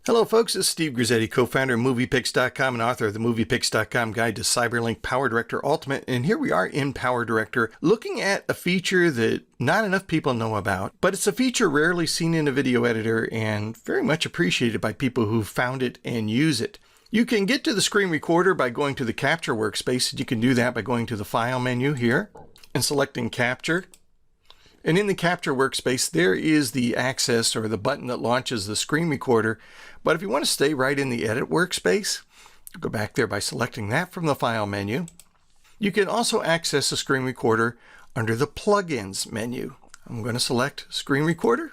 Hello folks, this is Steve Grizzetti, co-founder of MoviePix.com and author of the MoviePix.com Guide to CyberLink PowerDirector Ultimate. And here we are in PowerDirector looking at a feature that not enough people know about, but it's a feature rarely seen in a video editor and very much appreciated by people who found it and use it. You can get to the screen recorder by going to the Capture workspace. You can do that by going to the File menu here and selecting Capture. And in the Capture workspace, there is the access or the button that launches the screen recorder. But if you want to stay right in the Edit workspace, go back there by selecting that from the File menu. You can also access the screen recorder under the Plugins menu. I'm going to select Screen Recorder,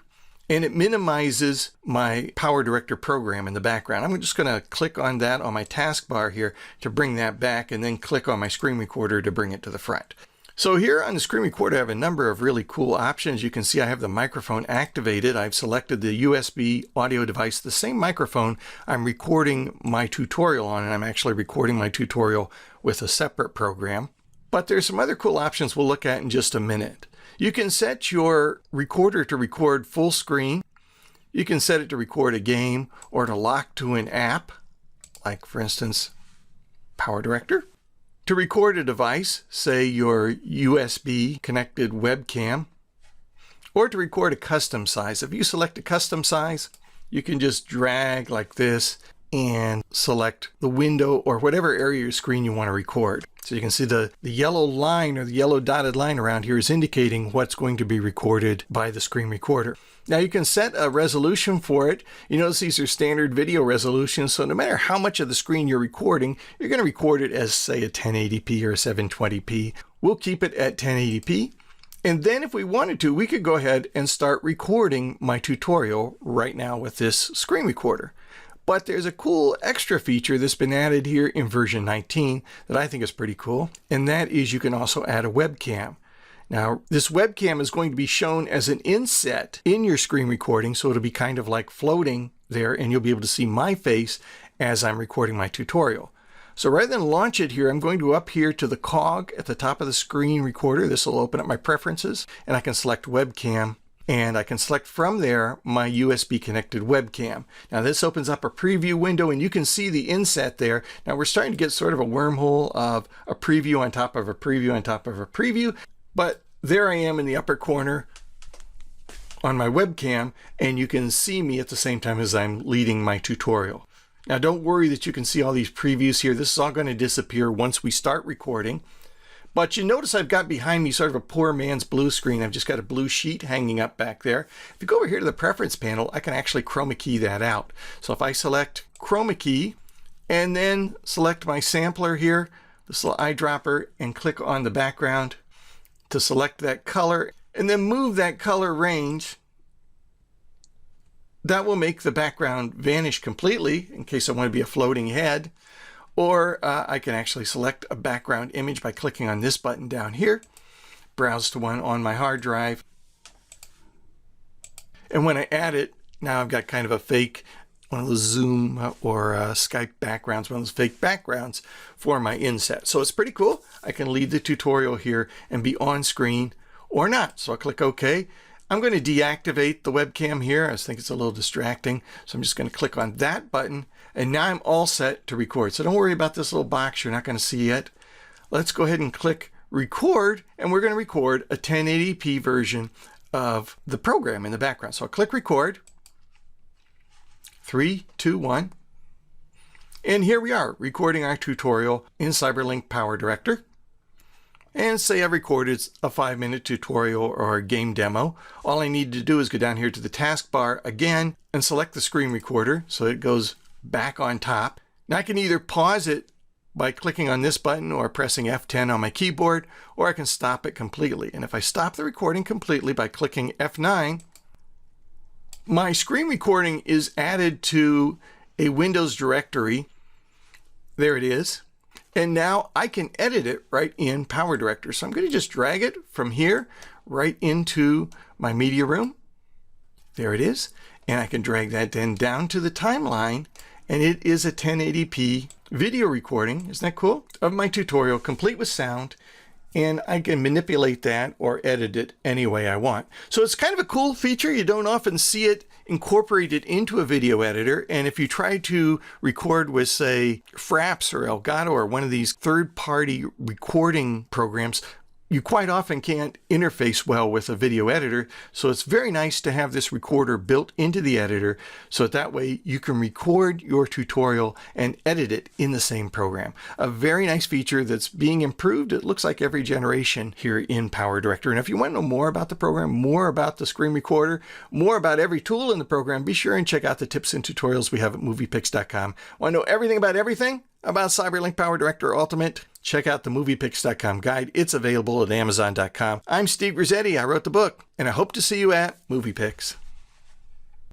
and it minimizes my PowerDirector program in the background. I'm just going to click on that on my taskbar here to bring that back, and then click on my screen recorder to bring it to the front. So here on the screen recorder, I have a number of really cool options. You can see I have the microphone activated. I've selected the USB audio device, the same microphone I'm recording my tutorial on, and I'm actually recording my tutorial with a separate program. But there's some other cool options we'll look at in just a minute. You can set your recorder to record full screen. You can set it to record a game or to lock to an app, like for instance, PowerDirector. To record a device, say your USB connected webcam, or to record a custom size. If you select a custom size, you can just drag like this and select the window or whatever area of your screen you want to record. So you can see the yellow line or the yellow dotted line around here is indicating what's going to be recorded by the screen recorder. Now you can set a resolution for it. You notice these are standard video resolutions, so no matter how much of the screen you're recording, you're going to record it as, say, a 1080p or a 720p. We'll keep it at 1080p. And then if we wanted to, we could go ahead and start recording my tutorial right now with this screen recorder. But there's a cool extra feature that's been added here in version 19 that I think is pretty cool, and that is you can also add a webcam. Now, this webcam is going to be shown as an inset in your screen recording, so it'll be kind of like floating there, and you'll be able to see my face as I'm recording my tutorial. So rather than launch it here, I'm going to go up here to the cog at the top of the screen recorder. This will open up my preferences, and I can select webcam. And I can select from there my USB connected webcam. Now this opens up a preview window and you can see the inset there. Now we're starting to get sort of a wormhole of a preview on top of a preview on top of a preview. But there I am in the upper corner on my webcam, and you can see me at the same time as I'm leading my tutorial. Now don't worry that you can see all these previews here. This is all going to disappear once we start recording. But you notice I've got behind me sort of a poor man's blue screen. I've just got a blue sheet hanging up back there. If you go over here to the preference panel, I can actually chroma key that out. So if I select chroma key and then select my sampler here, this little eyedropper, and click on the background to select that color and then move that color range, that will make the background vanish completely in case I want to be a floating head. Or I can actually select a background image by clicking on this button down here, browse to one on my hard drive. And when I add it, now I've got kind of a fake, one of those Zoom or Skype backgrounds, one of those fake backgrounds for my inset. So it's pretty cool. I can lead the tutorial here and be on screen or not. So I'll click OK. I'm going to deactivate the webcam here. I just think it's a little distracting. So I'm just going to click on that button. And now I'm all set to record. So don't worry about this little box you're not going to see yet. Let's go ahead and click record. And we're going to record a 1080p version of the program in the background. So I'll click record. 3, 2, 1. And here we are recording our tutorial in CyberLink PowerDirector. And say I've recorded a 5-minute tutorial or a game demo. All I need to do is go down here to the taskbar again and select the screen recorder so it goes back on top. Now I can either pause it by clicking on this button or pressing F10 on my keyboard, or I can stop it completely. And if I stop the recording completely by clicking F9, my screen recording is added to a Windows directory. There it is. And now I can edit it right in PowerDirector. So I'm going to just drag it from here right into my media room. There it is. And I can drag that then down to the timeline. And it is a 1080p video recording. Isn't that cool? Of my tutorial, complete with sound. And I can manipulate that or edit it any way I want. So it's kind of a cool feature. You don't often see it incorporate it into a video editor. And if you try to record with, say, Fraps or Elgato or one of these third-party recording programs, you quite often can't interface well with a video editor. So it's very nice to have this recorder built into the editor so that way you can record your tutorial and edit it in the same program. A very nice feature that's being improved, it looks like, every generation here in PowerDirector. And if you want to know more about the program, more about the screen recorder, more about every tool in the program, be sure and check out the tips and tutorials we have at moviepix.com. Want to know everything about everything about CyberLink PowerDirector Ultimate? Check out the moviepix.com guide. It's available at amazon.com. I'm Steve Grizzetti. I wrote the book, and I hope to see you at MoviePix.